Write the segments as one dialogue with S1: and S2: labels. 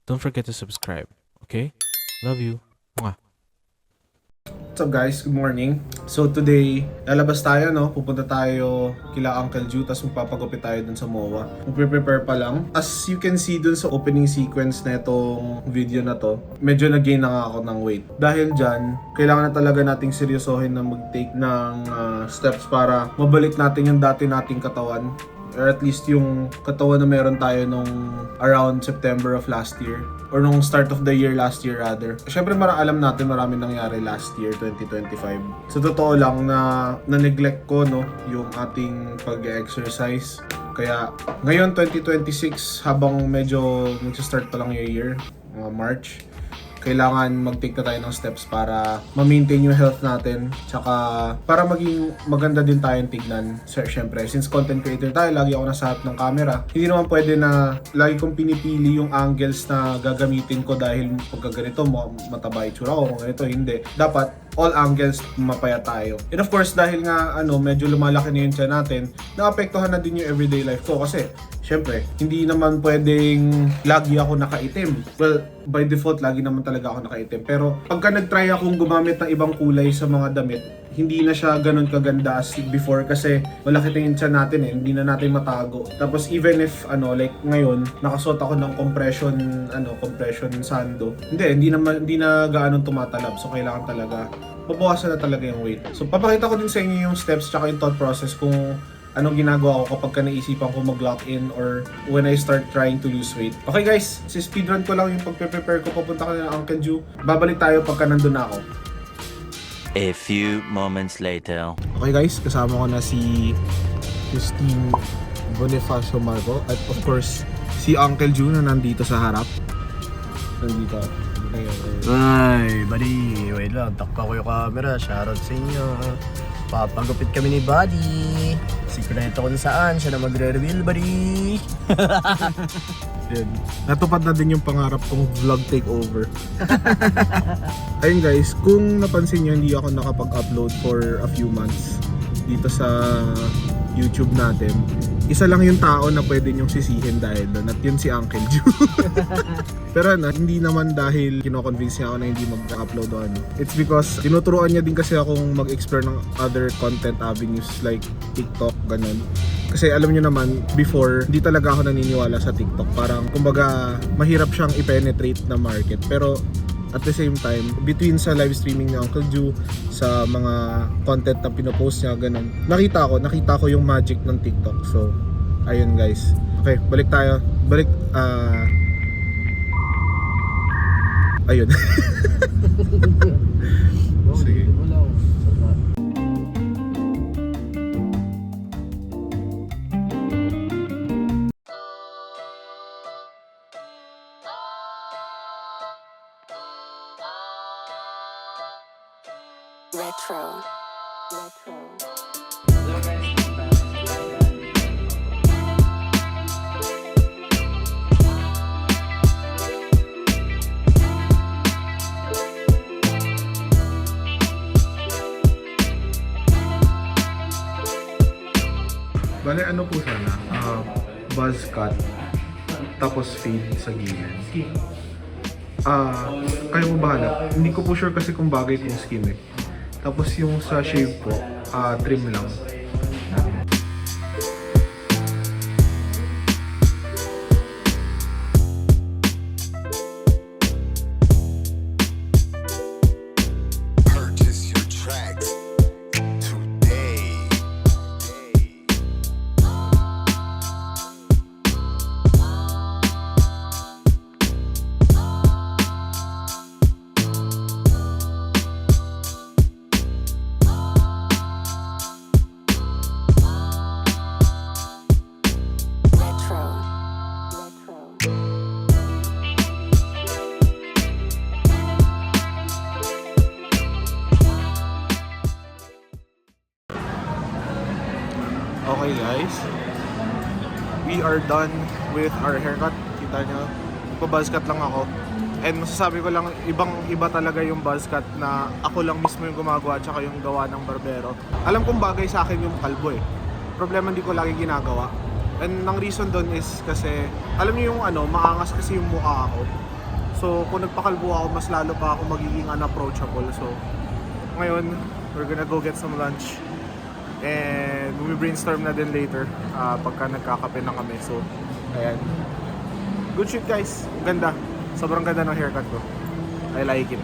S1: don't forget to subscribe. Okay? Love you. Mwah.
S2: What's up guys? Good morning. So today, lalabas tayo no, pupunta tayo kila Uncle Ju, tapos magpapagupit tayo dun sa MOA. Magpe-prepare pa lang. As you can see dun sa opening sequence na itong video na to, medyo nag-gain na nga ako ng weight. Dahil dyan, kailangan na talaga nating seryosohin na mag-take ng steps para mabalik natin yung dati nating katawan. Or at least yung katawan na meron tayo nung around September of last year. Or nung start of the year last year rather. Siyempre alam natin marami nangyari last year, 2025. Sa totoo lang na-neglect ko no, yung ating pag-exercise. Kaya ngayon 2026 habang medyo nag-start pa lang yung year, March, kailangan mag-take na tayo ng steps para ma-maintain yung health natin, tsaka para maging maganda din tayong tignan. Siyempre, since content creator tayo, lagi ako nasa harap ng camera, hindi naman pwede na lagi kong pinipili yung angles na gagamitin ko dahil pagka ganito mataba itsura ko, kung ganito hindi. Dapat all angles mapaya tayo. And of course, dahil nga medyo lumalaki na yung tiyan natin, naapektuhan na din yung everyday life ko kasi syempre, hindi naman pwedeng lagi ako nakaitim. Well, by default, lagi naman talaga ako nakaitim. Pero pagka nag-try akong gumamit ng ibang kulay sa mga damit, hindi na siya ganun kaganda as before kasi malaki na yung tiyan natin hindi na natin matago. Tapos even if like ngayon, nakasuot ako ng compression sando. Hindi na gaano tumatalab. So kailangan talaga mabawasan na talaga yung weight. So papakita ko din sa inyo yung steps tsaka yung thought process kung anong ginagawa ko kapag naisipan ko mag-lock in or when I start trying to lose weight. Okay guys, si speedrun ko lang yung pagpe-prepare ko, papunta ko na ng Uncle Ju. Babalik tayo pagka nandun na ako.
S3: A few moments later.
S2: Okay guys, kasama ko na si Christine Bonifacio Marco at of course si Uncle Ju na nandito sa harap. Nandito.
S4: Ay, buddy, wait lang, takpa ko yung camera, shoutout sa inyo. Papagupit kami ni Buddy. Sikreto kung saan siya na magre-reveal, buddy.
S2: Yun. Natupad na din yung pangarap kong vlog takeover. Ayun guys, kung napansin nyo, hindi ako nakapag-upload for a few months dito sa YouTube natin. Isa lang yung tao na pwede nyong sisihin dahil doon, at yun si Uncle Ju. Pero hindi naman dahil kino-convince niya ako na hindi mag-upload o ano. It's because tinuturuan niya din kasi akong mag-explore ng other content avenues like TikTok, ganun. Kasi alam niyo naman, before, hindi talaga ako naniniwala sa TikTok. Parang, kumbaga, mahirap siyang i-penetrate na market. Pero, at the same time, between sa live streaming ni Uncle Ju, sa mga content na pinopost niya, ganun, nakita ko yung magic ng TikTok. So, ayun guys. Okay, balik tayo. Ayun. Sige.
S5: Retro.
S2: Bale, ano po sana? Buzz cut, tapos fade sa gilid. Kayo mo bahala. Hindi ko po sure kasi kung bagay kong skin eh. Tapos yung sa shave po, trim lang.
S6: Purchase your tracks today.
S2: Okay guys, we are done with our haircut. Kita nyo, pa-buzzcut lang ako. And masasabi ko lang, ibang-iba talaga yung buzzcut na ako lang mismo yung gumagawa at saka yung gawa ng barbero. Alam kong bagay sa akin yung kalbo eh. Problema hindi ko lagi ginagawa. And ang reason doon is kasi, alam niyo yung maangas kasi yung mukha ako. So, kung nagpakalbo ako, mas lalo pa ako magiging unapproachable. So, ngayon, we're gonna go get some lunch. And we brainstorm na din later pagka nagkakape na kami. So, ayan. Good shit guys. Ganda. Sobrang ganda ng haircut ko. I like it.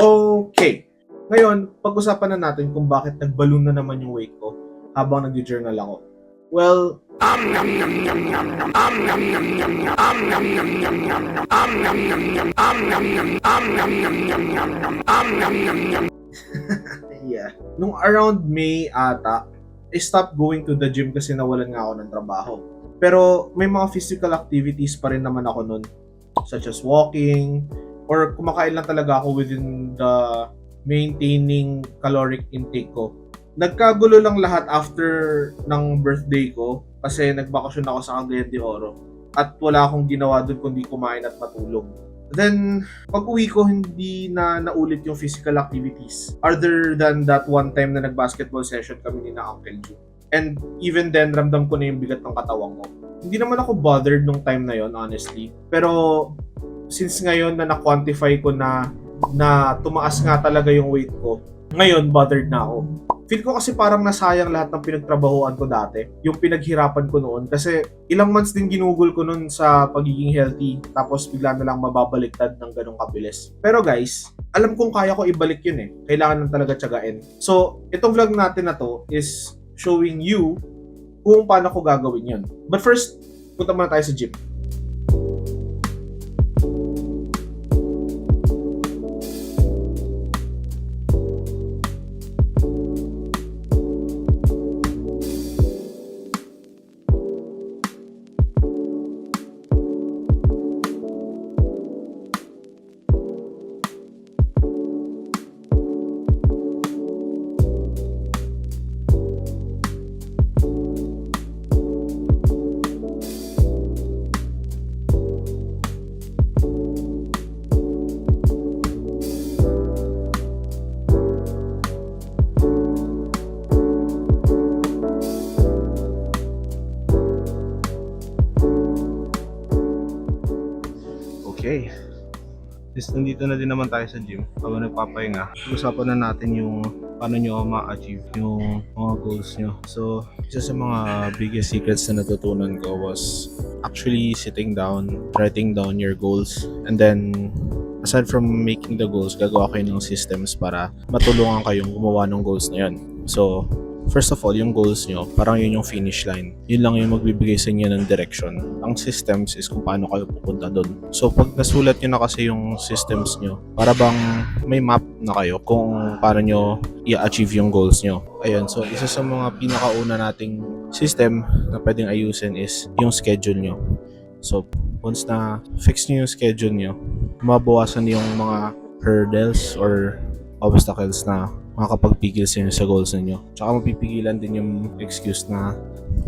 S2: Okay. Ngayon, pag-usapan na natin kung bakit nag-balloon na naman yung weight ko habang nag-journal ako. Well, yeah. Nung around May ata, I stopped going to the gym kasi nawalan nga ako ng trabaho. Pero may mga physical activities pa rin naman ako nun, such as walking, or kumakain lang talaga ako within the maintaining caloric intake ko. Nagkagulo lang lahat after ng birthday ko kasi nagbakasyon ako sa Cagayan de Oro at wala akong ginawa doon kundi kumain at matulog. Then, pag uwi ko, hindi na naulit yung physical activities other than that one time na nag-basketball session kami ni na Uncle Ju. And even then, ramdam ko na yung bigat ng katawan ko. Hindi naman ako bothered nung time na yon, honestly. Pero, since ngayon na na-quantify ko na tumaas nga talaga yung weight ko, ngayon, bothered na ako. Feel ko kasi parang nasayang lahat ng pinagtrabahuan ko dati. Yung pinaghirapan ko noon. Kasi ilang months din ginugol ko noon sa pagiging healthy. Tapos bigla na lang mababaliktad ng ganong kabilis. Pero guys, alam kong kaya ko ibalik yun eh. Kailangan lang talaga tiyagain. So, itong vlog natin na to is showing you kung paano ko gagawin yun. But first, punta muna tayo sa gym. Okay. Nandito na din naman tayo sa gym habang nagpapahinga. Usapan na natin yung paano nyo ma-achieve yung mga goals nyo. So, isa sa mga biggest secrets na natutunan ko was actually sitting down, writing down your goals, and then aside from making the goals, gagawa kayo ng systems para matulungan kayong gumawa ng goals na yun. So, first of all, yung goals nyo, parang yun yung finish line. Yun lang yung magbibigay sa inyo ng direction. Ang systems is kung paano kayo pupunta doon. So, pag nasulat nyo na kasi yung systems nyo, para bang may map na kayo kung paano nyo i-achieve yung goals nyo. Ayun, so isa sa mga pinakauna nating system na pwedeng ayusin is yung schedule nyo. So, once na fix nyo yung schedule nyo, mabawasan yung mga hurdles or obstacles na makakapagpigil sa inyo sa goals ninyo. Tsaka mapipigilan din yung excuse na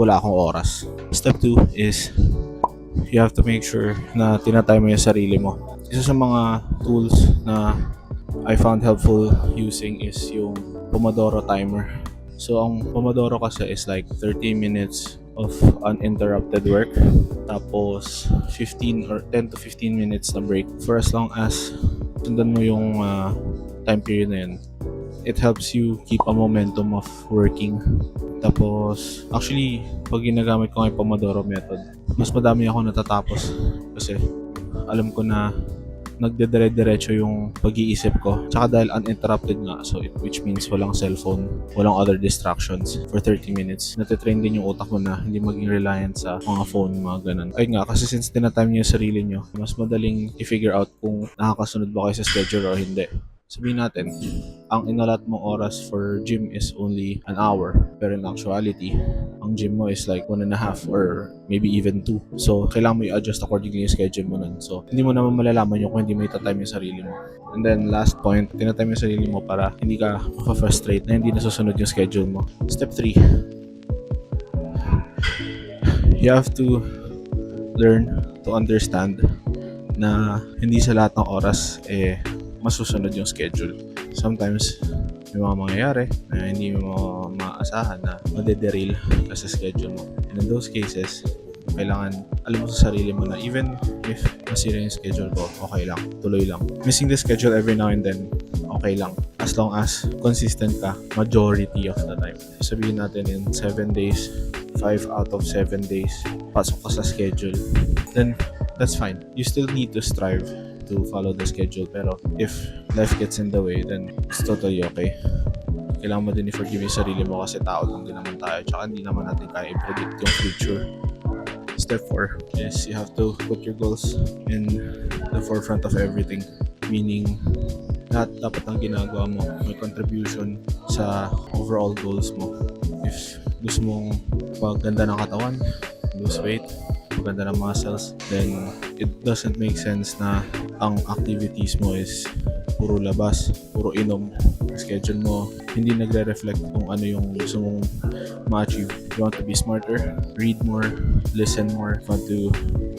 S2: wala akong oras. Step 2 is you have to make sure na tinatime mo yung sarili mo. Isa sa mga tools na I found helpful using is yung Pomodoro timer. So ang Pomodoro kasi is like 30 minutes of uninterrupted work, tapos 15 or 10 to 15 minutes na break for as long as sundan mo yung time period na yun. It helps you keep a momentum of working. Tapos, actually, pag ginagamit ko yung Pomodoro method, mas madami ako natatapos kasi alam ko na nagdedire-diretso yung pag-iisip ko. Tsaka dahil uninterrupted nga, so which means walang cellphone, walang other distractions for 30 minutes. Natitrain din yung utak mo na hindi maging reliant sa mga phone, mga ganun. Ayun nga, kasi since tinatime niyo yung sarili niyo, mas madaling i-figure out kung nakakasunod ba kayo sa schedule or hindi. Sabihin natin, ang inalat mong oras for gym is only an hour. Pero in actuality, ang gym mo is like 1.5 or maybe even 2. So, kailangan mo i-adjust accordingly yung schedule mo nun. So, hindi mo naman malalaman yung kung hindi mo itatime yung sarili mo. And then, last point, tinatime yung sarili mo para hindi ka ma-frustrate na hindi nasusunod yung schedule mo. Step 3. You have to learn to understand na hindi sa lahat ng oras masusunod yung schedule. Sometimes, may mga mangyayari na hindi mo maasahan na madederail ka sa schedule mo. And in those cases, kailangan alam mo sa sarili mo na even if masira yung schedule ko, okay lang, tuloy lang. Missing the schedule every now and then, okay lang. As long as consistent ka majority of the time. Sabihin natin in 7 days, 5 out of 7 days, pasok ka sa schedule, then that's fine. You still need to strive to follow the schedule, pero if life gets in the way, then it's totally okay. Kailangan mo din i-forgive yung sarili mo kasi tao lang din naman tayo, tsaka hindi naman natin kaya i-predict yung future. Step 4 is you have to put your goals in the forefront of everything. Meaning, lahat dapat ang ginagawa mo may contribution sa overall goals mo. If gusto mong pagganda ng katawan, lose weight, pagganda ng muscles, then it doesn't make sense na ang activities mo is puro labas, puro inom. Schedule mo hindi nagre-reflect kung ano yung gusto mong ma-achieve. You want to be smarter, read more, listen more. You want to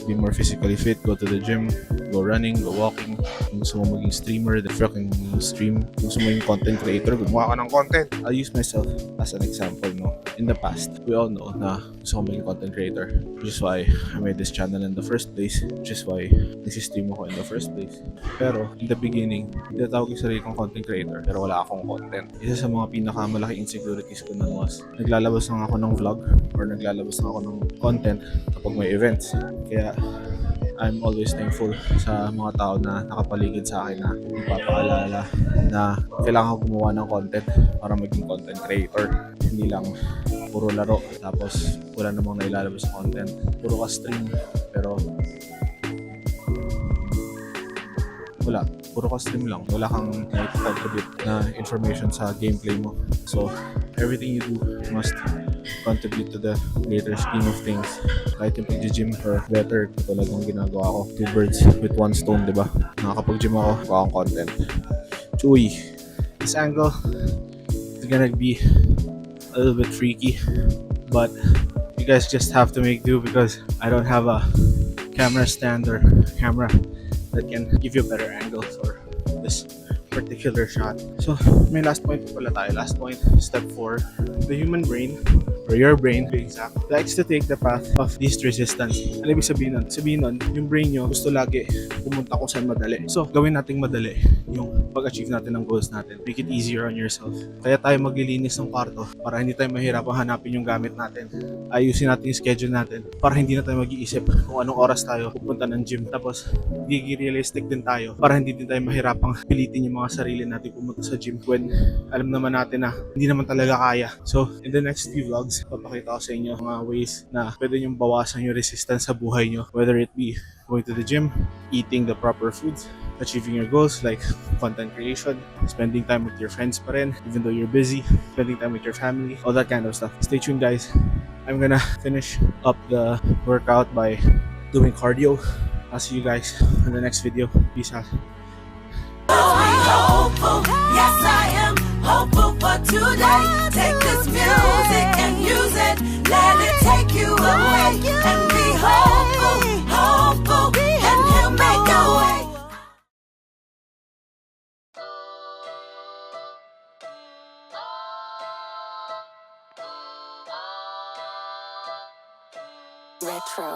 S2: be more physically fit, go to the gym, go running, go walking. Kung gusto mo maging streamer, then fucking stream. Kung gusto mo yung content creator, gumawa ka ng content. I'll use myself as an example, no? In the past, we all know na gusto ko maging content creator. Which is why I made this channel in the first place. Which is why nag-stream ako in the first place. Pero, in the beginning, tinatawag yung sarili kong content creator, pero wala akong content. Isa sa mga pinakamalaki insecurities ko nun was, naglalabas lang ako ng vlog or naglalabas lang ako ng content kapag may events. Kaya, I'm always thankful sa mga tao na nakapaligid sa akin na nagpapaalala na kailangan ko gumawa ng content para maging content creator. Hindi lang puro laro tapos wala namang nailalabas sa content. Puro ka stream pero wala. Puro ka stream lang. Wala kang contribute na information sa gameplay mo. So, everything you do must contribute to the greater scheme of things. Kahit yung pag-gym or better, tulad ng ginagawa ko. 2 birds with 1 stone, diba? Nakakapag-gym ako, gawa akong content. Chewy. This angle is gonna be a little bit freaky, but you guys just have to make do because I don't have a camera stand or camera that can give you a better angle for this particular shot. So, may last point pala tayo. Last point, step 4. The human brain, or your brain, to be exact, likes to take the path of least resistance. Ano ibig sabihin nun? Sabihin nun, yung brain nyo gusto lagi pumunta kung saan madali. So, gawin nating madali yung pag-achieve natin ng goals natin. Make it easier on yourself. Kaya tayo maglilinis ng kwarto para hindi tayo mahirapang hanapin yung gamit natin. Ayusin natin yung schedule natin para hindi na tayo mag-iisip kung anong oras tayo pupunta ng gym. Tapos, hindi realistic din tayo para hindi din tayo mahirapang pilitin yung mga sarili natin pumunta sa gym when alam naman natin na hindi naman talaga kaya. So, in the next few vlogs, papakita ko sa inyo mga ways na pwede nyong bawasan yung resistance sa buhay nyo. Whether it be going to the gym, eating the proper foods, achieving your goals like content creation, spending time with your friends pa rin, even though you're busy, spending time with your family, all that kind of stuff. Stay tuned, guys. I'm gonna finish up the workout by doing cardio. I'll see you guys in the next video. Peace out.
S7: Hopeful, yes I am hopeful for today. Take this music and use it, let it take you away. And be hopeful, hopeful, and he'll make a way.
S5: Retro.